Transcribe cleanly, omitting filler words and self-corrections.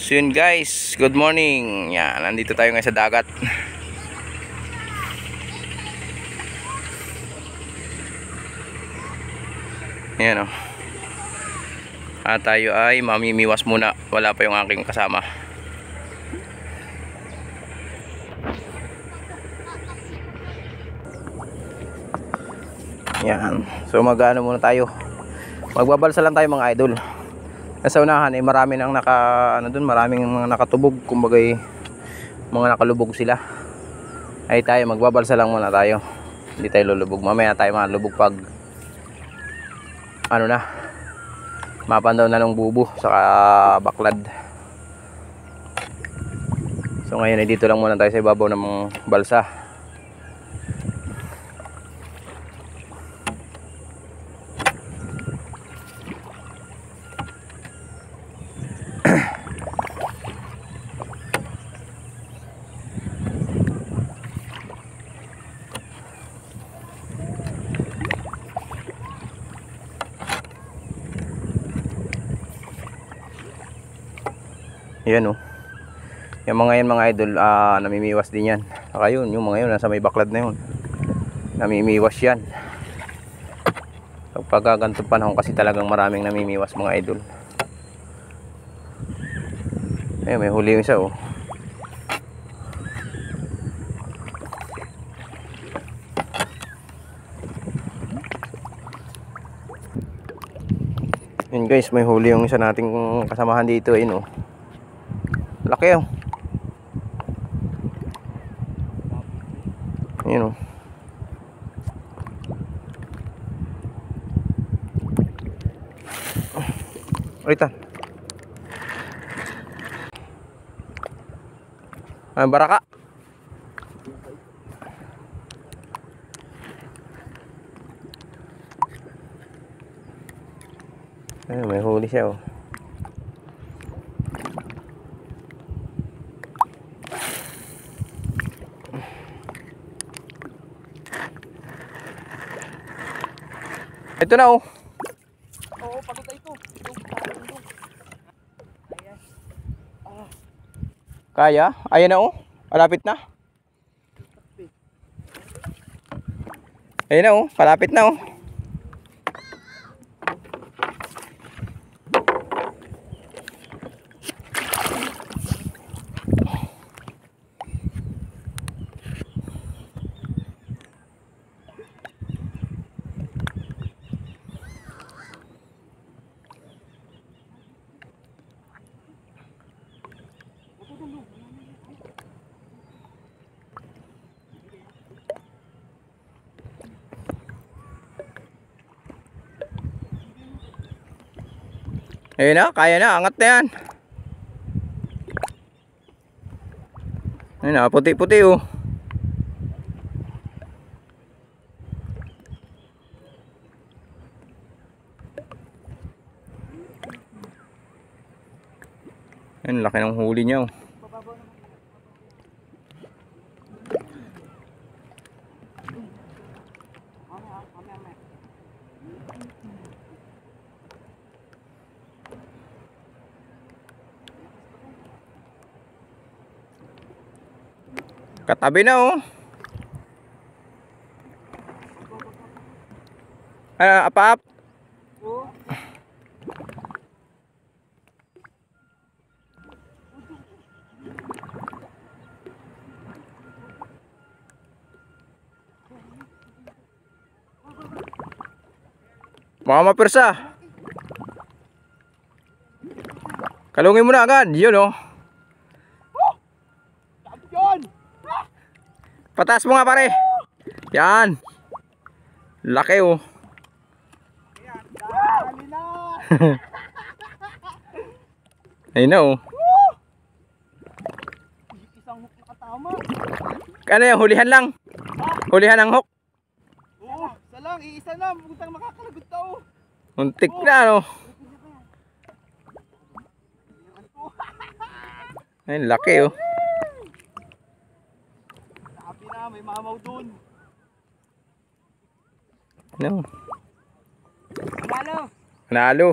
So yun guys, good morning. Yan, nandito tayo ngayon sa dagat. Yan o. At tayo ay mamimiwas muna. Wala pa yung aking kasama. Yan. So mag-ano muna tayo. Magbabalsa lang tayo mga idol. Sa unahan ay marami nang maraming mga nakatubog, kumbaga mga nakalubog sila. Ay tayo magbabalsa lang muna tayo. Hindi tayo lulubog. Mamaya tayo malubog pag mapandaw na ng bubo saka baklad. So ngayon ay dito lang muna tayo sa ibabaw ng balsa. Yan o. Yung mga yan mga idol, namimiwas din yan. Saka yun, yung mga yun nasa may baklad na yun, namimiwas yan. Pagka ganitong panahon kasi talagang maraming namimiwas mga idol. Ayun, may huli yung isa o. Yun guys, may huli yung isa nating kasamahan dito. Ayun o. Laki oh. Ayun oh. Ulitan. Ay, baraka. Ayun, may huli siya oh. Ito na oh. Oo, pagod ito. Kaya? Ayan na oh. Malapit na. Ayan na oh. Malapit na oh. Ayun na, kaya na, angat na yan. Ayun na, puti-puti oh. Ayun, laki ng huli niya oh. Katabi na oh. Apa-ap. Mga mapersa. Kalungin mo na agad. Yun oh. Pataas mo nga pare. Yan. Laki oh. Ayun na oh. Isang hook nakatama. Ano yung hulihan lang? Hulihan ng hook. Oo, isa lang, iisa na. Butang makakalagot tao. Muntik na no. Ayun, laki oh. Sabi na, may mamaw dun. No. Panalo. Panalo.